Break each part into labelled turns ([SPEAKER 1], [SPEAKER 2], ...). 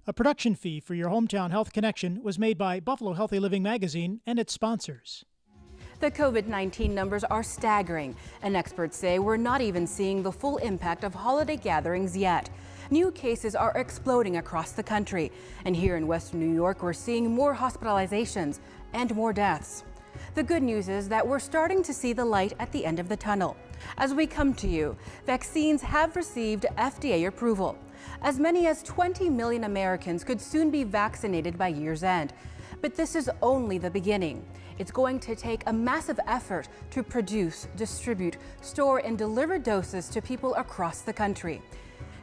[SPEAKER 1] A production fee for your Hometown Health Connection was made by Buffalo Healthy Living Magazine and its sponsors.
[SPEAKER 2] The COVID-19 numbers are staggering, and experts say we're not even seeing the full impact of holiday gatherings yet. New cases are exploding across the country, and here in Western New York, we're seeing more hospitalizations and more deaths. The good news is that we're starting to see the light at the end of the tunnel. As we come to you, vaccines have received FDA approval. As many as 20 million Americans could soon be vaccinated by year's end. But this is only the beginning. It's going to take a massive effort to produce, distribute, store, and deliver doses to people across the country.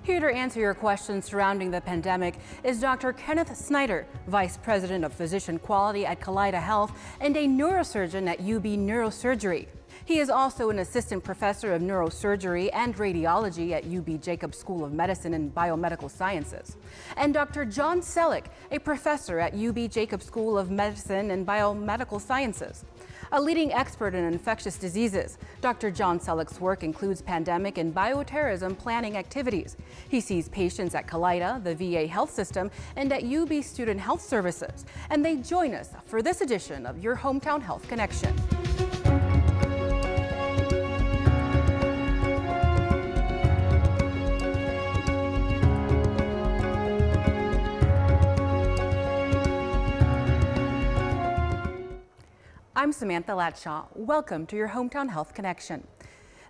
[SPEAKER 2] Here to answer your questions surrounding the pandemic is Dr. Kenneth Snyder, Vice President of Physician Quality at Kaleida Health and a neurosurgeon at UB Neurosurgery. He is also an assistant professor of neurosurgery and radiology at UB Jacobs School of Medicine and Biomedical Sciences. And Dr. John Sellick, a professor at UB Jacobs School of Medicine and Biomedical Sciences. A leading expert in infectious diseases, Dr. John Sellick's work includes pandemic and bioterrorism planning activities. He sees patients at Kaleida, the VA health system, and at UB Student Health Services. And they join us for this edition of Your Hometown Health Connection. I'm Samantha Latshaw. Welcome to your Hometown Health Connection.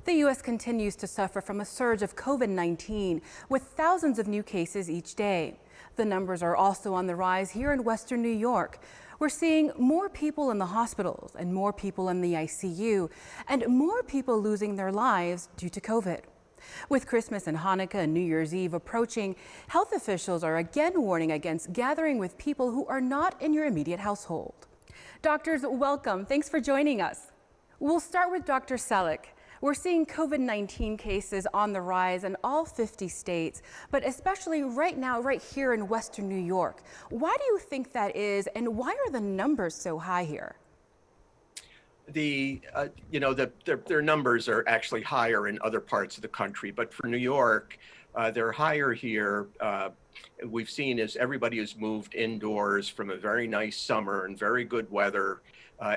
[SPEAKER 2] The U.S. continues to suffer from a surge of COVID-19 with thousands of new cases each day. The numbers are also on the rise here in Western New York. We're seeing more people in the hospitals and more people in the ICU and more people losing their lives due to COVID. With Christmas and Hanukkah and New Year's Eve approaching, health officials are again warning against gathering with people who are not in your immediate household. Doctors, welcome. Thanks for joining us. We'll start with Dr. Sellick. We're seeing COVID-19 cases on the rise in all 50 states, but especially right now, right here in Western New York. Why do you think that is, and why are the numbers so high here?
[SPEAKER 3] Their numbers are actually higher in other parts of the country, but for New York, they're higher here. We've seen as everybody has moved indoors from a very nice summer and very good weather.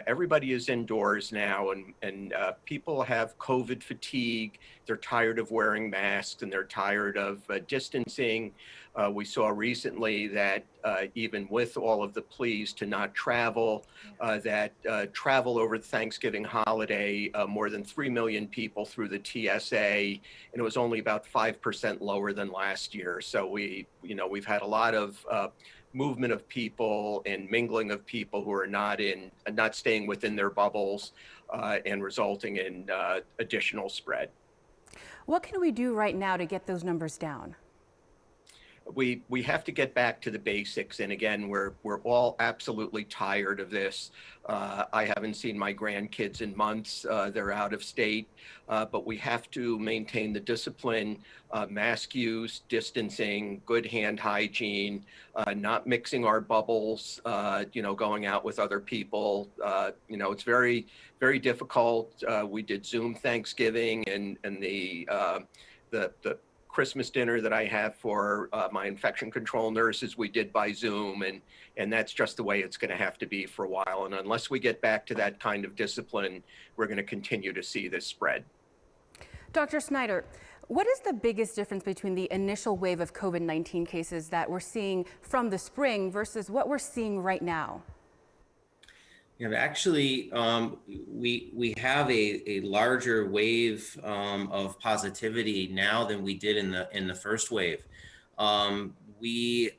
[SPEAKER 3] Everybody is indoors now, and people have COVID fatigue. They're tired of wearing masks and they're tired of distancing. We saw recently that even with all of the pleas to not travel, that travel over the Thanksgiving holiday, more than 3 million people through the TSA, and it was only about 5% lower than last year. So we've had a lot of movement of people and mingling of people who are not staying within their bubbles and resulting in additional spread.
[SPEAKER 2] What can we do right now to get those numbers down?
[SPEAKER 3] We have to get back to the basics, and again, we're all absolutely tired of this. I haven't seen my grandkids in months. They're out of state, but we have to maintain the discipline, mask use, distancing, good hand hygiene, not mixing our bubbles, going out with other people. It's very, very difficult. We did Zoom Thanksgiving, and the Christmas dinner that I have for my infection control nurses, we did by Zoom, and that's just the way it's going to have to be for a while. And unless we get back to that kind of discipline, we're going to continue to see this spread.
[SPEAKER 2] Dr. Snyder, what is the biggest difference between the initial wave of COVID-19 cases that we're seeing from the spring versus what we're seeing right now?
[SPEAKER 4] Actually, we have a larger wave of positivity now than we did in the first wave. We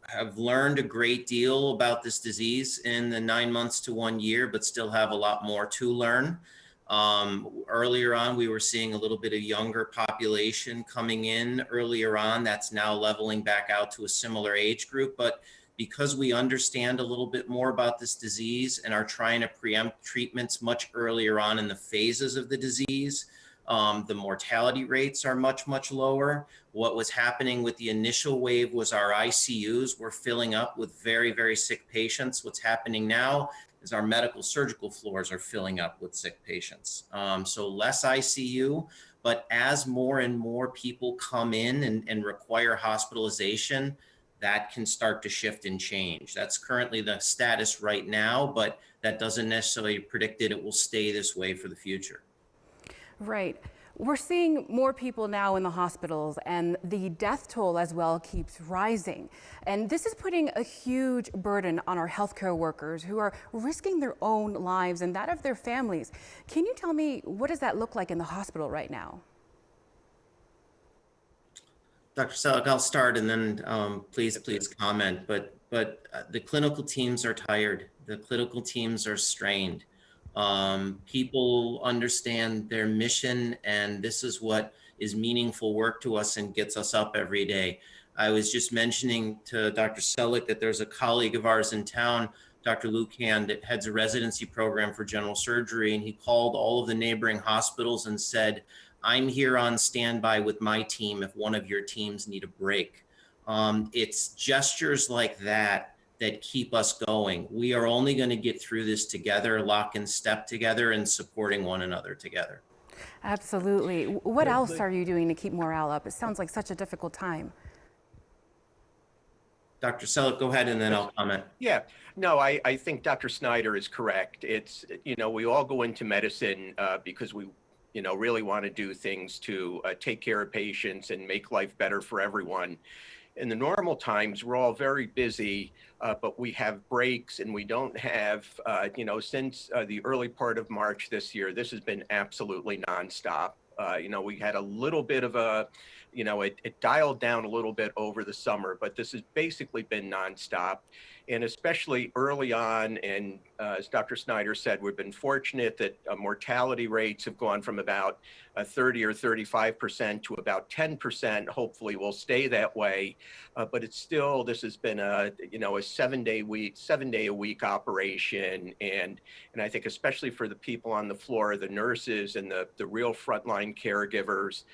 [SPEAKER 4] have learned a great deal about this disease in the 9 months to 1 year, but still have a lot more to learn. Earlier on, we were seeing a little bit of younger population coming in earlier on. That's now leveling back out to a similar age group, but because we understand a little bit more about this disease and are trying to preempt treatments much earlier on in the phases of the disease, the mortality rates are much, much lower. What was happening with the initial wave was our ICUs were filling up with very, very sick patients. What's happening now is our medical surgical floors are filling up with sick patients. So less ICU, but as more and more people come in and require hospitalization, that can start to shift and change. That's currently the status right now, but that doesn't necessarily predict that it will stay this way for the future.
[SPEAKER 2] Right. We're seeing more people now in the hospitals, and the death toll as well keeps rising. And this is putting a huge burden on our healthcare workers who are risking their own lives and that of their families. Can you tell me, what does that look like in the hospital right now?
[SPEAKER 4] Dr. Sellick, I'll start and then please comment. But the clinical teams are tired. The clinical teams are strained. People understand their mission, and this is what is meaningful work to us and gets us up every day. I was just mentioning to Dr. Sellick that there's a colleague of ours in town, Dr. Lucan, that heads a residency program for general surgery, and he called all of the neighboring hospitals and said, I'm here on standby with my team if one of your teams need a break. It's gestures like that that keep us going. We are only going to get through this together, lock and step together, and supporting one another together.
[SPEAKER 2] Absolutely. What else are you doing to keep morale up? It sounds like such a difficult time.
[SPEAKER 4] Dr. Sellick, go ahead and then I'll comment.
[SPEAKER 3] Yeah, no, I think Dr. Snyder is correct. It's, we all go into medicine because we, really want to do things to take care of patients and make life better for everyone. In the normal times, we're all very busy, but we have breaks, and we don't have, since the early part of March this year, this has been absolutely nonstop. We had a little bit of a, it dialed down a little bit over the summer, but this has basically been nonstop. And especially early on, and as Dr. Snyder said, we've been fortunate that mortality rates have gone from about 30 or 35% to about 10%. Hopefully will stay that way. But it's still, this has been a 7-day a week operation. And I think especially for the people on the floor, the nurses and the real frontline caregivers,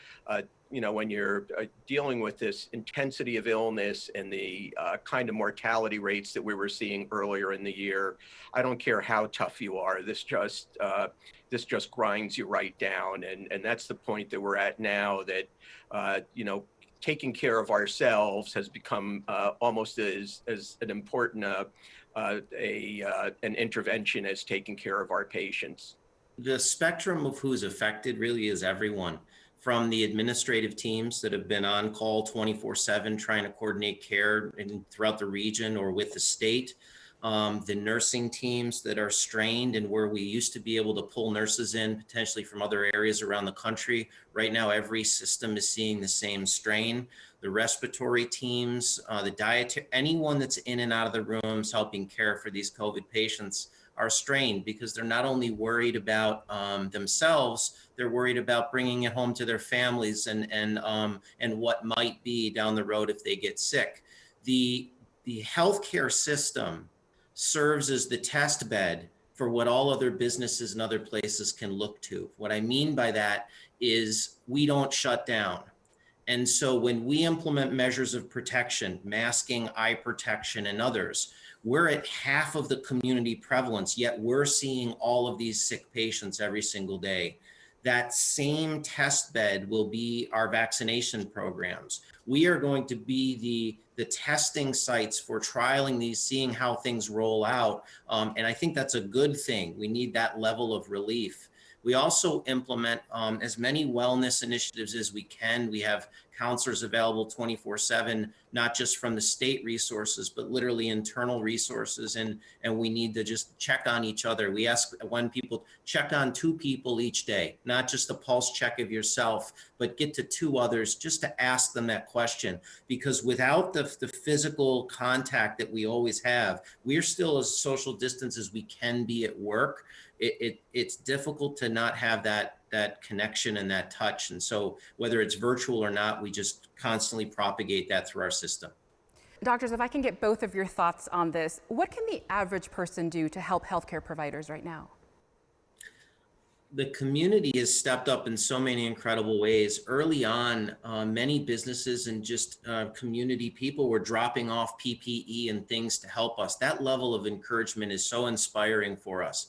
[SPEAKER 3] when you're dealing with this intensity of illness and the kind of mortality rates that we were seeing earlier in the year, I don't care how tough you are. This just grinds you right down. And that's the point that we're at now, that, taking care of ourselves has become almost as an important an intervention as taking care of our patients.
[SPEAKER 4] The spectrum of who's affected really is everyone, from the administrative teams that have been on call 24/7 trying to coordinate care throughout the region or with the state, the nursing teams that are strained, and where we used to be able to pull nurses in potentially from other areas around the country. Right now, every system is seeing the same strain. The respiratory teams, the dietary, anyone that's in and out of the rooms helping care for these COVID patients are strained, because they're not only worried about themselves, they're worried about bringing it home to their families and what might be down the road if they get sick. The healthcare system serves as the test bed for what all other businesses and other places can look to. What I mean by that is we don't shut down. And so when we implement measures of protection, masking, eye protection, and others, we're at half of the community prevalence, yet we're seeing all of these sick patients every single day. That same test bed will be our vaccination programs. We are going to be the testing sites for trialing these, seeing how things roll out. And I think that's a good thing. We need that level of relief. We also implement as many wellness initiatives as we can. We have counselors available 24/7, not just from the state resources, but literally internal resources. And we need to just check on each other. We ask when people check on 2 people each day, not just a pulse check of yourself, but get to 2 others just to ask them that question. Because without the physical contact that we always have, we're still as social distance as we can be at work. It's difficult to not have that connection and that touch. And so whether it's virtual or not, we just constantly propagate that through our system.
[SPEAKER 2] Doctors, if I can get both of your thoughts on this, what can the average person do to help healthcare providers right now?
[SPEAKER 4] The community has stepped up in so many incredible ways. Early on, many businesses and just community people were dropping off PPE and things to help us. That level of encouragement is so inspiring for us.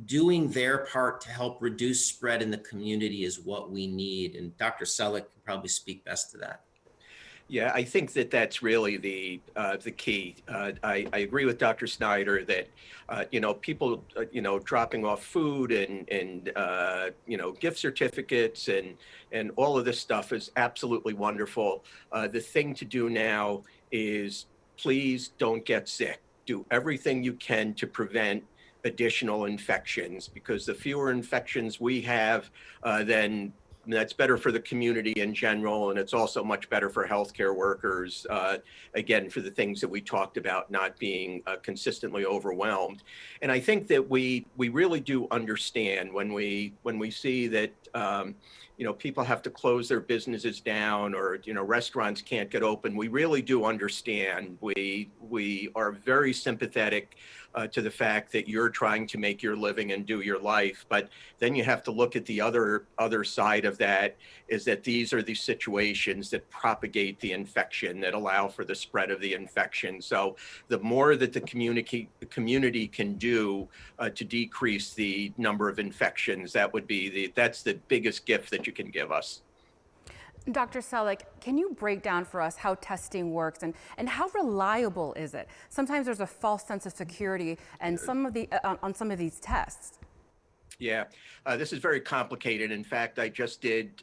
[SPEAKER 4] Doing their part to help reduce spread in the community is what we need. And Dr. Sellick can probably speak best to that.
[SPEAKER 3] Yeah, I think that that's really the key. I agree with Dr. Snyder that people dropping off food and gift certificates and all of this stuff is absolutely wonderful. The thing to do now is please don't get sick. Do everything you can to prevent additional infections, because the fewer infections we have, then that's better for the community in general, and it's also much better for healthcare workers, again, for the things that we talked about, not being consistently overwhelmed. And I think that we really do understand when we see that people have to close their businesses down, or restaurants can't get open. We really do understand. We are very sympathetic to the fact that you're trying to make your living and do your life. But then you have to look at the other side of that, is that these are the situations that propagate the infection, that allow for the spread of the infection. So the more that the community can do to decrease the number of infections, that's the biggest gift that you can give us.
[SPEAKER 2] Dr. Sellick, can you break down for us how testing works and how reliable is it? Sometimes there's a false sense of security and on some of these tests.
[SPEAKER 3] Yeah, this is very complicated. In fact, I just did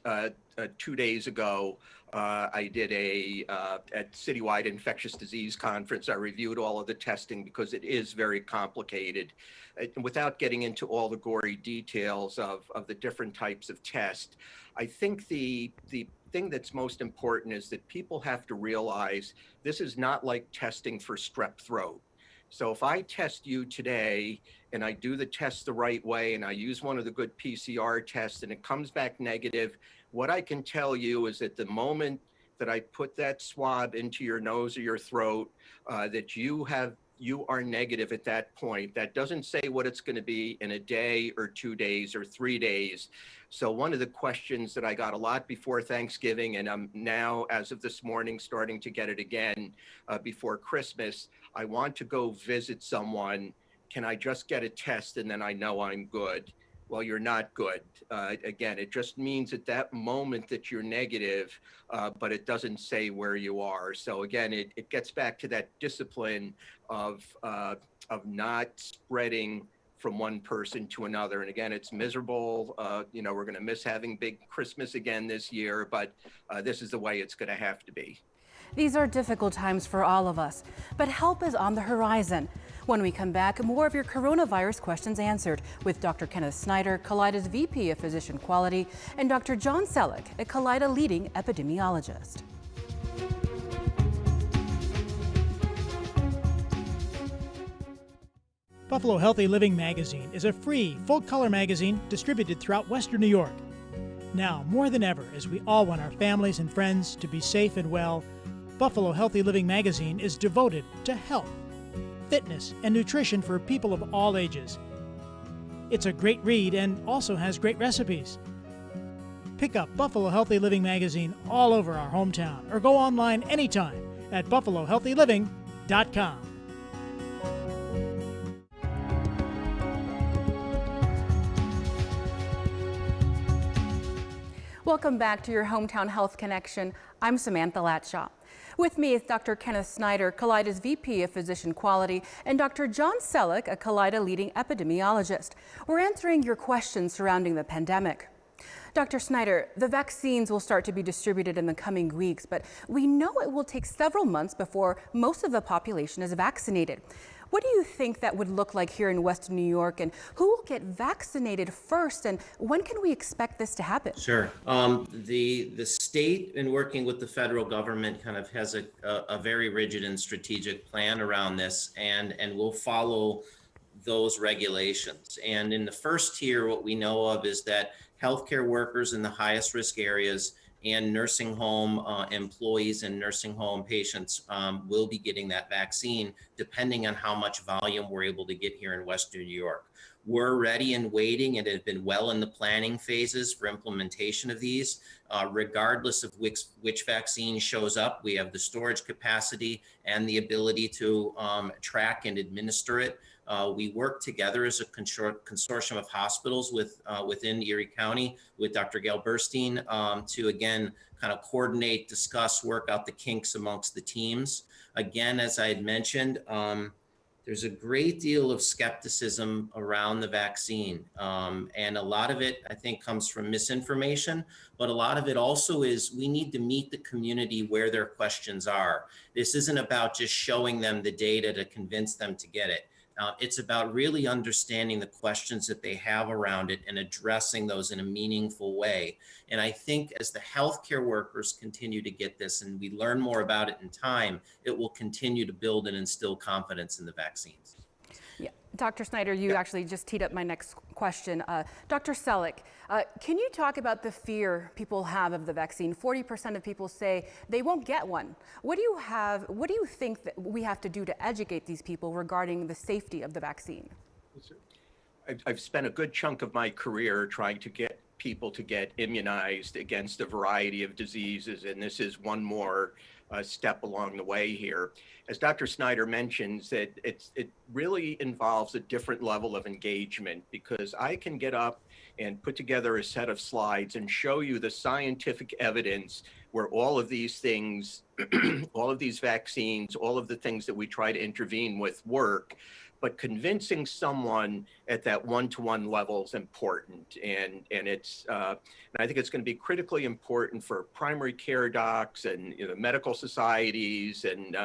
[SPEAKER 3] 2 days ago, I did at Citywide Infectious Disease Conference, I reviewed all of the testing because it is very complicated. Without getting into all the gory details of the different types of tests, I think the thing that's most important is that people have to realize this is not like testing for strep throat. So if I test you today and I do the test the right way and I use one of the good PCR tests and it comes back negative, what I can tell you is that the moment that I put that swab into your nose or your throat, that you are negative at that point. That doesn't say what it's going to be in a day or 2 days or 3 days. So one of the questions that I got a lot before Thanksgiving, and I'm now, as of this morning, starting to get it again before Christmas, I want to go visit someone. Can I just get a test and then I know I'm good? Well, you're not good. Again, it just means at that moment that you're negative, but it doesn't say where you are. So again, it gets back to that discipline of not spreading from one person to another. And again, it's miserable. We're going to miss having big Christmas again this year, but this is the way it's going to have to be.
[SPEAKER 2] These are difficult times for all of us, but help is on the horizon. When we come back, more of your coronavirus questions answered with Dr. Kenneth Snyder, Callida's VP of Physician Quality, and Dr. John Sellick, a Callida leading epidemiologist.
[SPEAKER 1] Buffalo Healthy Living magazine is a free, full-color magazine distributed throughout Western New York. Now, more than ever, as we all want our families and friends to be safe and well, Buffalo Healthy Living magazine is devoted to health, fitness, and nutrition for people of all ages. It's a great read and also has great recipes. Pick up Buffalo Healthy Living magazine all over our hometown or go online anytime at buffalohealthyliving.com.
[SPEAKER 2] Welcome back to your Hometown Health Connection. I'm Samantha Latshaw. With me is Dr. Kenneth Snyder, Callida's VP of Physician Quality, and Dr. John Sellick, a Callida leading epidemiologist. We're answering your questions surrounding the pandemic. Dr. Snyder, the vaccines will start to be distributed in the coming weeks, but we know it will take several months before most of the population is vaccinated. What do you think that would look like here in Western New York, and who will get vaccinated first, and when can we expect this to happen?
[SPEAKER 4] Sure. The state, in working with the federal government, kind of has a very rigid and strategic plan around this, and will follow those regulations. And in the first tier, what we know of is that healthcare workers in the highest risk areas and nursing home employees and nursing home patients will be getting that vaccine, depending on how much volume we're able to get here in Western New York. were ready and waiting and have been well in the planning phases for implementation of these. Regardless of which vaccine shows up, we have the storage capacity and the ability to track and administer it. We work together as a consortium of hospitals within Erie County with Dr. Gail Burstein to, again, kind of coordinate, discuss, work out the kinks amongst the teams. Again, as I had mentioned, there's a great deal of skepticism around the vaccine. And a lot of it, I think, comes from misinformation, but a lot of it also is we need to meet the community where their questions are. This isn't about just showing them the data to convince them to get it. It's about really understanding the questions that they have around it and addressing those in a meaningful way. And I think as the healthcare workers continue to get this and we learn more about it in time, it will continue to build and instill confidence in the vaccines.
[SPEAKER 2] Yeah. Dr. Snyder, you actually just teed up my next question. Dr. Sellick, can you talk about the fear people have of the vaccine? 40% of people say they won't get one. What do you think that we have to do to educate these people regarding the safety of the vaccine?
[SPEAKER 3] I've spent a good chunk of my career trying to get people to get immunized against a variety of diseases, and this is one more step along the way here. As Dr. Snyder mentions, that it really involves a different level of engagement, because I can get up and put together a set of slides and show you the scientific evidence where all of these things, all of these vaccines, all of the things that we try to intervene with work. But convincing someone at that one-to-one level is important, and I think it's going to be critically important for primary care docs and medical societies and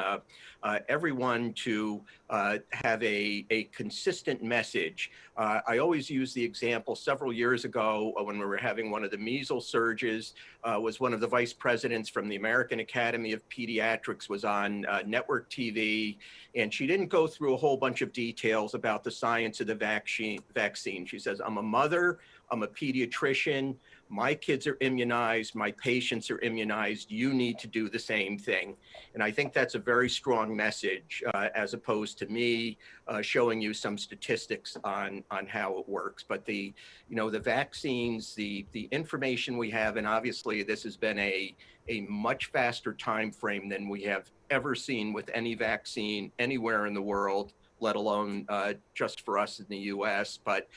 [SPEAKER 3] everyone to have a consistent message. I always use the example several years ago when we were having one of the measles surges. Was one of the vice presidents from the American Academy of Pediatrics was on network TV, and she didn't go through a whole bunch of details about the science of the vaccine. She says, I'm a mother, I'm a pediatrician, my kids are immunized, my patients are immunized, you need to do the same thing. And I think that's a very strong message, as opposed to me showing you some statistics on how it works. But the vaccines, the information we have, and obviously this has been a much faster time frame than we have ever seen with any vaccine anywhere in the world, let alone just for us in the US, but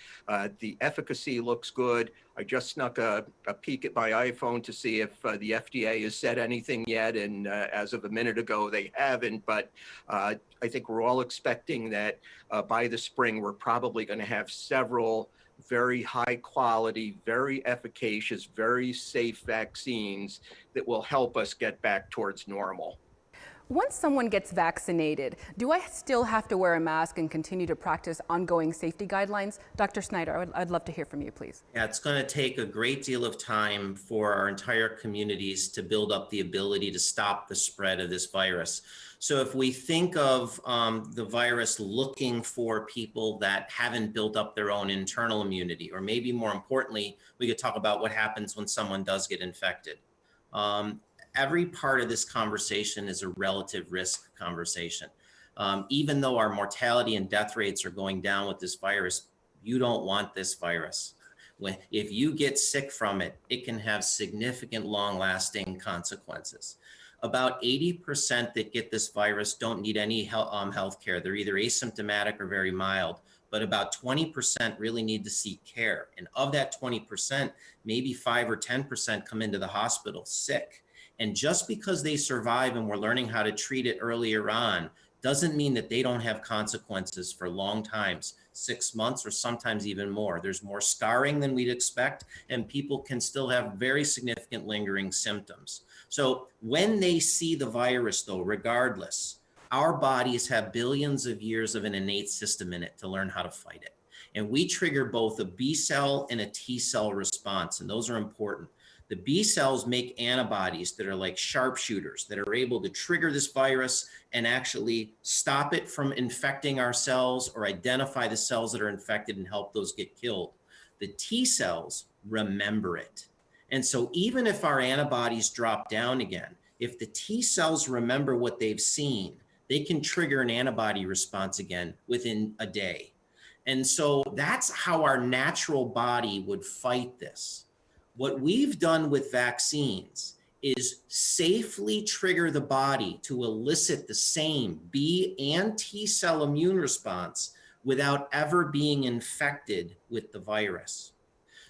[SPEAKER 3] the efficacy looks good. I just snuck a peek at my iPhone to see if the FDA has said anything yet, and as of a minute ago, they haven't, but I think we're all expecting that by the spring, we're probably going to have several very high quality, very efficacious, very safe vaccines that will help us get back towards normal.
[SPEAKER 2] Once someone gets vaccinated, do I still have to wear a mask and continue to practice ongoing safety guidelines? Dr. Snyder, I'd love to hear from you, please.
[SPEAKER 4] Yeah, it's going to take a great deal of time for our entire communities to build up the ability to stop the spread of this virus. So if we think of the virus looking for people that haven't built up their own internal immunity, or maybe more importantly, we could talk about what happens when someone does get infected. Every part of this conversation is a relative risk conversation. Even though our mortality and death rates are going down with this virus, you don't want this virus. If you get sick from it, it can have significant long-lasting consequences. About 80% that get this virus don't need any health care. They're either asymptomatic or very mild, but about 20% really need to seek care. And of that 20%, maybe 5 or 10% come into the hospital sick. And just because they survive and we're learning how to treat it earlier on doesn't mean that they don't have consequences for long times, 6 months or sometimes even more. There's more scarring than we'd expect, and people can still have very significant lingering symptoms. So when they see the virus, though, regardless, our bodies have billions of years of an innate system in it to learn how to fight it. And we trigger both a B cell and a T cell response, and those are important. The B cells make antibodies that are like sharpshooters that are able to trigger this virus and actually stop it from infecting our cells or identify the cells that are infected and help those get killed. The T cells remember it. And so even if our antibodies drop down again, if the T cells remember what they've seen, they can trigger an antibody response again within a day. And so that's how our natural body would fight this. What we've done with vaccines is safely trigger the body to elicit the same B and T cell immune response without ever being infected with the virus.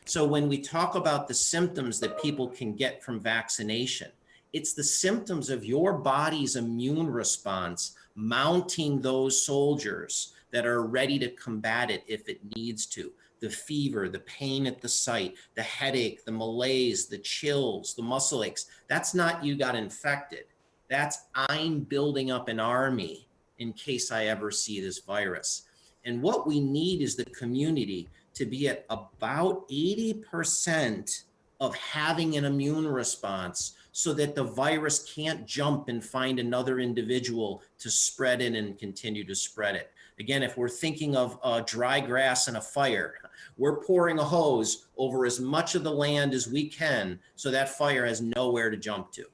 [SPEAKER 4] So when we talk about the symptoms that people can get from vaccination, it's the symptoms of your body's immune response mounting those soldiers that are ready to combat it if it needs to. The fever, the pain at the site, the headache, the malaise, the chills, the muscle aches. That's not you got infected. That's I'm building up an army in case I ever see this virus. And what we need is the community to be at about 80% of having an immune response so that the virus can't jump and find another individual to spread it and continue to spread it. Again, if we're thinking of dry grass and a fire, we're pouring a hose over as much of the land as we can so that fire has nowhere to jump to.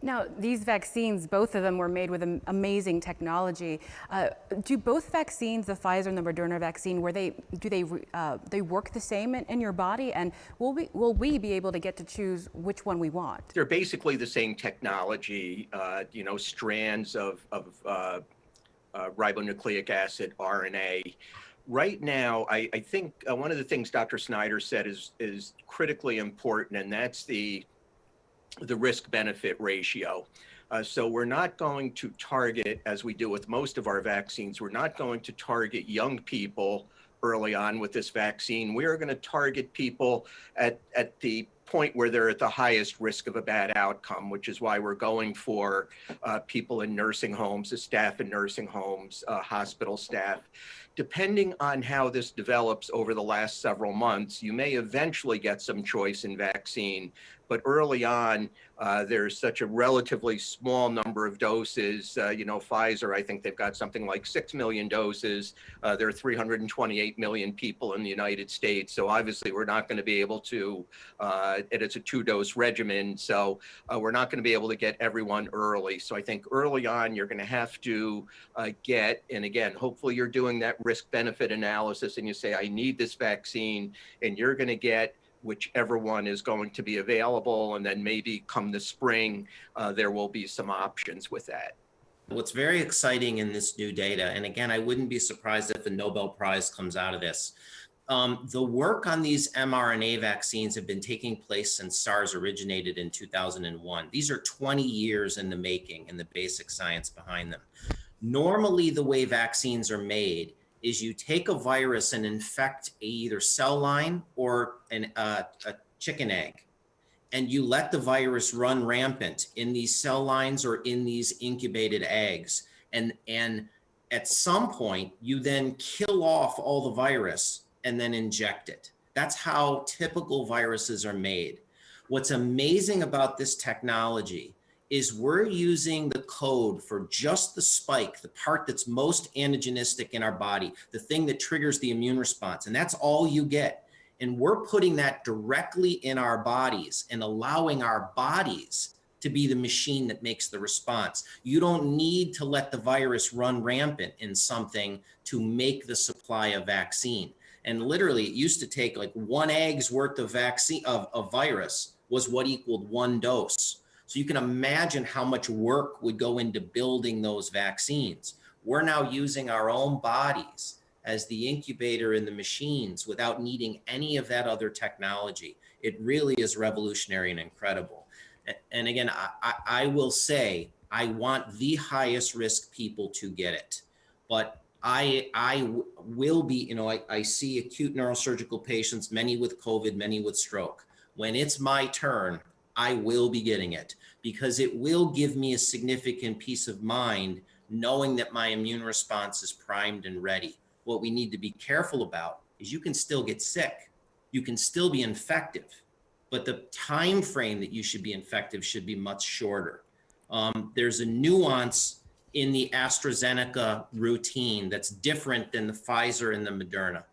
[SPEAKER 2] Now, these vaccines, both of them were made with amazing technology. Do both vaccines, the Pfizer and the Moderna vaccine, do they work the same in your body? And will we be able to get to choose which one we want?
[SPEAKER 3] They're basically the same technology, strands of ribonucleic acid, RNA. Right now, I think one of the things Dr. Snyder said is critically important, and that's the risk-benefit ratio. So we're not going to target, as we do with most of our vaccines, we're not going to target young people early on with this vaccine. We are going to target people at the point where they're at the highest risk of a bad outcome, which is why we're going for people in nursing homes, the staff in nursing homes, hospital staff. Depending on how this develops over the last several months, you may eventually get some choice in vaccine. But early on, there's such a relatively small number of doses. Pfizer, I think they've got something like 6 million doses. There are 328 million people in the United States. So obviously, we're not going to be able to, and it's a 2-dose regimen. So we're not going to be able to get everyone early. So I think early on, you're going to have to get, and again, hopefully you're doing that risk-benefit analysis and you say, I need this vaccine, and you're going to get whichever one is going to be available, and then maybe come the spring, there will be some options with that.
[SPEAKER 4] What's very exciting in this new data, and again, I wouldn't be surprised if the Nobel Prize comes out of this. The work on these mRNA vaccines have been taking place since SARS originated in 2001. These are 20 years in the making and the basic science behind them. Normally, the way vaccines are made is you take a virus and infect either cell line or a chicken egg, and you let the virus run rampant in these cell lines or in these incubated eggs. And at some point, you then kill off all the virus and then inject it. That's how typical viruses are made. What's amazing about this technology is we're using the code for just the spike, the part that's most antigenistic in our body, the thing that triggers the immune response, and that's all you get. And we're putting that directly in our bodies and allowing our bodies to be the machine that makes the response. You don't need to let the virus run rampant in something to make the supply of vaccine. And literally, it used to take like 1 egg's worth of vaccine of virus was what equaled 1 dose. So you can imagine how much work would go into building those vaccines. We're now using our own bodies as the incubator in the machines without needing any of that other technology. It really is revolutionary and incredible. And again, I will say, I want the highest risk people to get it. But I will be, I see acute neurosurgical patients, many with COVID, many with stroke. When it's my turn, I will be getting it because it will give me a significant peace of mind knowing that my immune response is primed and ready. What we need to be careful about is you can still get sick. You can still be infective, but the time frame that you should be infective should be much shorter. There's a nuance in the AstraZeneca routine that's different than the Pfizer and the Moderna.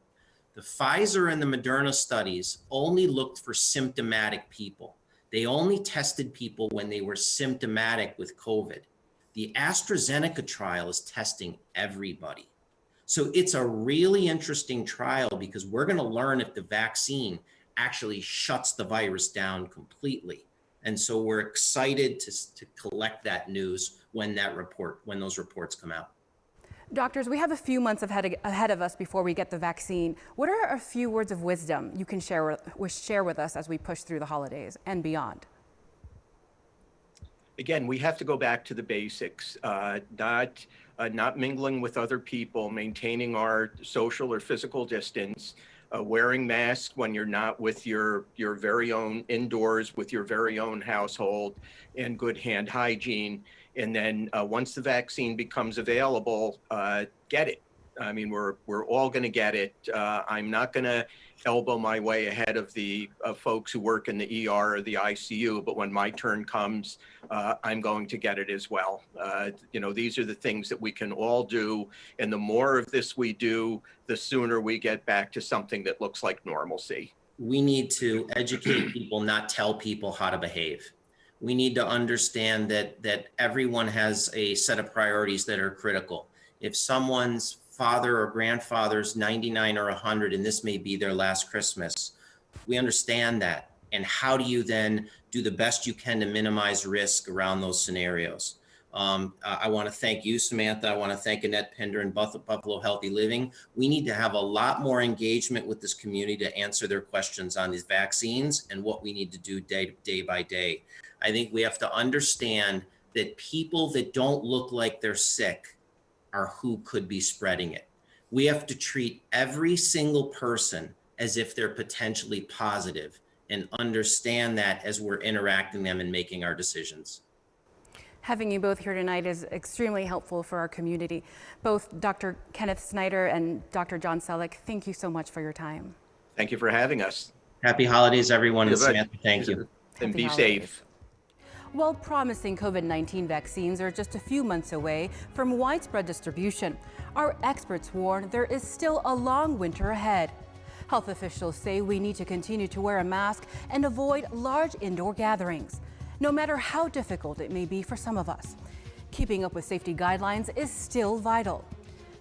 [SPEAKER 4] The Pfizer and the Moderna studies only looked for symptomatic people. They only tested people when they were symptomatic with COVID. The AstraZeneca trial is testing everybody. So it's a really interesting trial because we're going to learn if the vaccine actually shuts the virus down completely. And so we're excited to collect that news when those reports come out.
[SPEAKER 2] Doctors, we have a few months ahead of us before we get the vaccine. What are a few words of wisdom you can share with us as we push through the holidays and beyond?
[SPEAKER 3] Again, we have to go back to the basics, not mingling with other people, maintaining our social or physical distance, wearing masks when you're not with your very own indoors, with your very own household, and good hand hygiene. And then once the vaccine becomes available, get it. I mean, we're all going to get it. I'm not going to elbow my way ahead of the folks who work in the ER or the ICU, but when my turn comes, I'm going to get it as well. These are the things that we can all do, and the more of this we do, the sooner we get back to something that looks like normalcy.
[SPEAKER 4] We need to educate people, not tell people how to behave. We need to understand that everyone has a set of priorities that are critical. If someone's father or grandfather's 99 or 100, and this may be their last Christmas, we understand that. And how do you then do the best you can to minimize risk around those scenarios? I want to thank you, Samantha. I want to thank Annette Pinder and Buffalo Healthy Living. We need to have a lot more engagement with this community to answer their questions on these vaccines and what we need to do day by day. I think we have to understand that people that don't look like they're sick are who could be spreading it. We have to treat every single person as if they're potentially positive and understand that as we're interacting them and making our decisions.
[SPEAKER 2] Having you both here tonight is extremely helpful for our community. Both Dr. Kenneth Snyder and Dr. John Sellick, thank you so much for your time.
[SPEAKER 3] Thank you for having us.
[SPEAKER 4] Happy holidays, everyone. And Samantha, thank you.
[SPEAKER 3] And be safe.
[SPEAKER 2] While promising COVID-19 vaccines are just a few months away from widespread distribution, our experts warn there is still a long winter ahead. Health officials say we need to continue to wear a mask and avoid large indoor gatherings, no matter how difficult it may be for some of us. Keeping up with safety guidelines is still vital.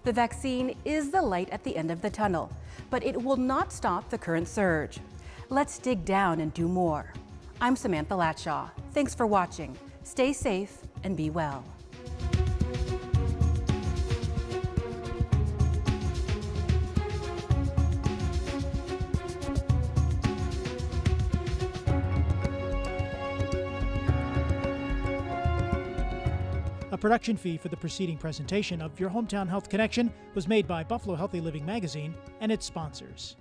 [SPEAKER 2] The vaccine is the light at the end of the tunnel, but it will not stop the current surge. Let's dig down and do more. I'm Samantha Latshaw. Thanks for watching. Stay safe and be well.
[SPEAKER 1] A production fee for the preceding presentation of Your Hometown Health Connection was made by Buffalo Healthy Living magazine and its sponsors.